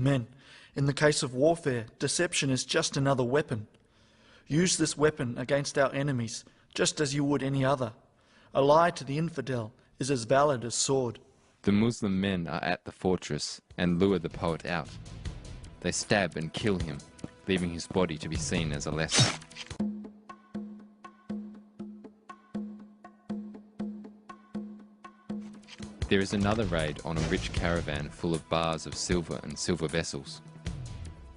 Men, in the case of warfare, deception is just another weapon. Use this weapon against our enemies, just as you would any other. A lie to the infidel is as valid as sword. The Muslim men are at the fortress and lure the poet out. They stab and kill him, leaving his body to be seen as a lesson. There is another raid on a rich caravan full of bars of silver and silver vessels.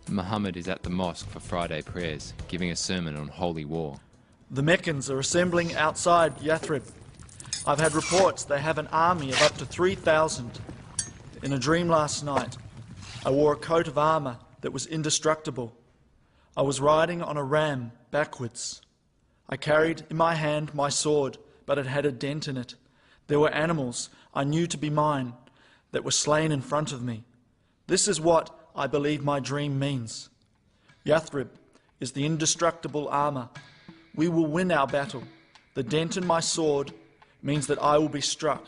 Muhammad is at the mosque for Friday prayers, giving a sermon on holy war. The Meccans are assembling outside Yathrib. I've had reports they have an army of up to 3,000. In a dream last night, I wore a coat of armour that was indestructible. I was riding on a ram backwards. I carried in my hand my sword, but it had a dent in it. There were animals I knew to be mine that were slain in front of me. This is what I believe my dream means. Yathrib is the indestructible armour. We will win our battle. The dent in my sword means that I will be struck.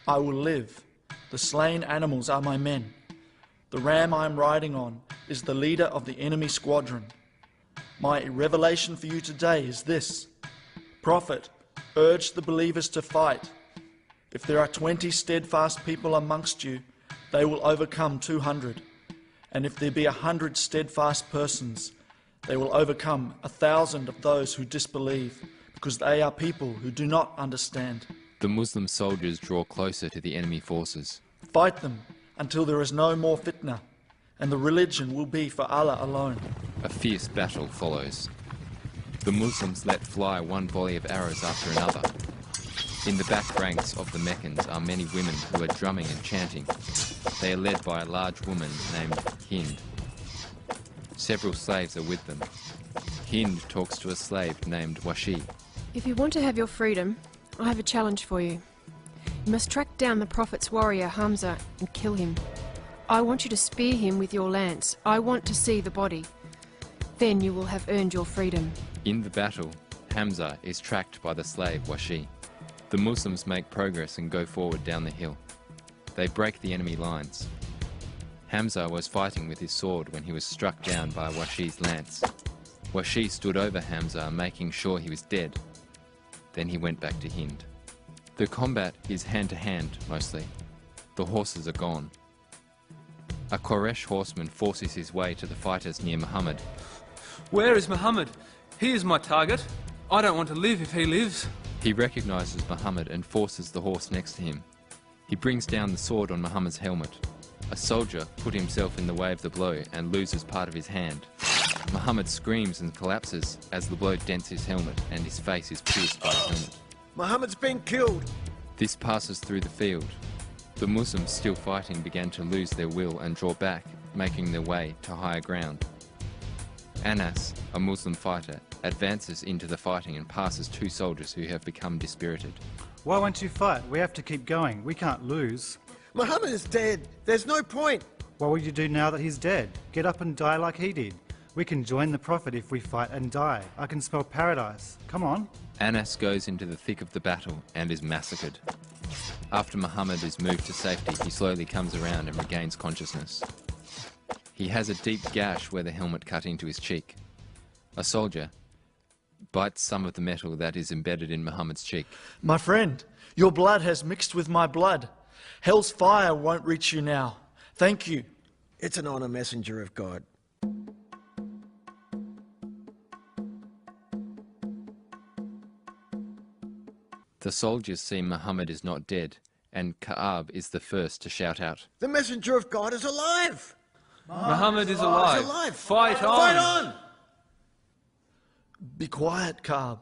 I will live. The slain animals are my men. The ram I am riding on is the leader of the enemy squadron. My revelation for you today is this. Prophet, urge the believers to fight. If there are 20 steadfast people amongst you, they will overcome 200. And if there be 100 steadfast persons, they will overcome 1,000 of those who disbelieve, because they are people who do not understand. The Muslim soldiers draw closer to the enemy forces. Fight them until there is no more fitna, and the religion will be for Allah alone. A fierce battle follows. The Muslims let fly one volley of arrows after another. In the back ranks of the Meccans are many women who are drumming and chanting. They are led by a large woman named Hind. Several slaves are with them. Hind talks to a slave named Washi. If you want to have your freedom, I have a challenge for you. You must track down the Prophet's warrior Hamza and kill him. I want you to spear him with your lance. I want to see the body. Then you will have earned your freedom. In the battle, Hamza is tracked by the slave Washi. The Muslims make progress and go forward down the hill. They break the enemy lines. Hamza was fighting with his sword when he was struck down by Washi's lance. Washi stood over Hamza, making sure he was dead. Then he went back to Hind. The combat is hand-to-hand, mostly. The horses are gone. A Quraysh horseman forces his way to the fighters near Muhammad. Where is Muhammad? He is my target. I don't want to live if he lives. He recognizes Muhammad and forces the horse next to him. He brings down the sword on Muhammad's helmet. A soldier put himself in the way of the blow and loses part of his hand. Muhammad screams and collapses as the blow dents his helmet and his face is pierced by the helmet. Muhammad's been killed. This passes through the field. The Muslims still fighting began to lose their will and draw back, making their way to higher ground. Anas, a Muslim fighter, advances into the fighting and passes two soldiers who have become dispirited. Why won't you fight? We have to keep going. We can't lose. Muhammad is dead. There's no point. What will you do now that he's dead? Get up and die like he did. We can join the Prophet if we fight and die. I can smell paradise. Come on. Anas goes into the thick of the battle and is massacred. After Muhammad is moved to safety, he slowly comes around and regains consciousness. He has a deep gash where the helmet cut into his cheek. A soldier bites some of the metal that is embedded in Muhammad's cheek. My friend, your blood has mixed with my blood. Hell's fire won't reach you now. Thank you. It's an honor, messenger of God. The soldiers see Muhammad is not dead, and Ka'ab is the first to shout out, The messenger of God is alive! Muhammad is alive. He's alive. Fight on! Fight on! Be quiet, Ka'ab.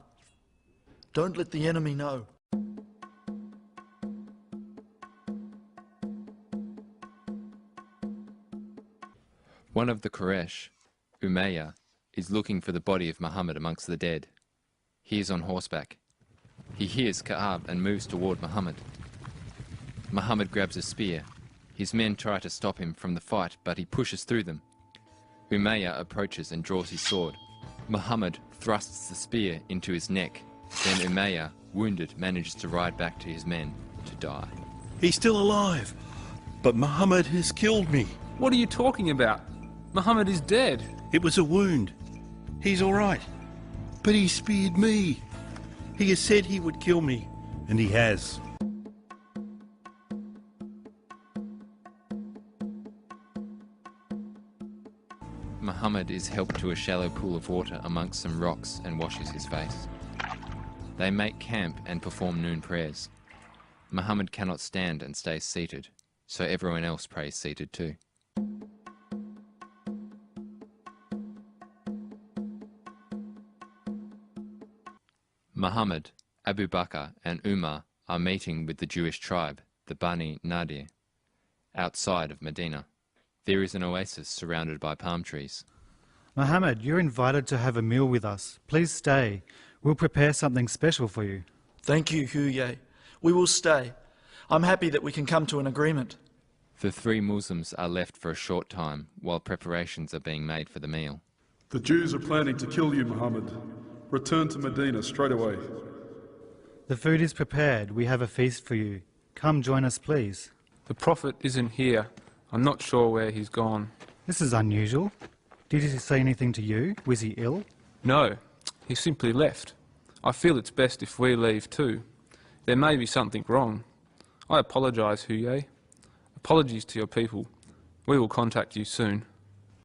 Don't let the enemy know. One of the Quraysh, Umayyah, is looking for the body of Muhammad amongst the dead. He is on horseback. He hears Ka'ab and moves toward Muhammad. Muhammad grabs a spear. His men try to stop him from the fight, but he pushes through them. Umayyah approaches and draws his sword. Muhammad thrusts the spear into his neck. Then Umayyah, wounded, manages to ride back to his men to die. He's still alive, but Muhammad has killed me. What are you talking about? Muhammad is dead. It was a wound. He's all right. But he speared me. He has said he would kill me, and he has. Muhammad is helped to a shallow pool of water amongst some rocks and washes his face. They make camp and perform noon prayers. Muhammad cannot stand and stays seated, so everyone else prays seated too. Muhammad, Abu Bakr and Umar are meeting with the Jewish tribe, the Bani Nadir, outside of Medina. There is an oasis surrounded by palm trees. Muhammad, you're invited to have a meal with us. Please stay. We'll prepare something special for you. Thank you, Huye. We will stay. I'm happy that we can come to an agreement. The three Muslims are left for a short time while preparations are being made for the meal. The Jews are planning to kill you, Muhammad. Return to Medina straight away. The food is prepared. We have a feast for you. Come join us, please. The Prophet isn't here. I'm not sure where he's gone. This is unusual. Did he say anything to you? Was he ill? No, he simply left. I feel it's best if we leave too. There may be something wrong. I apologise, Huye. Apologies to your people. We will contact you soon.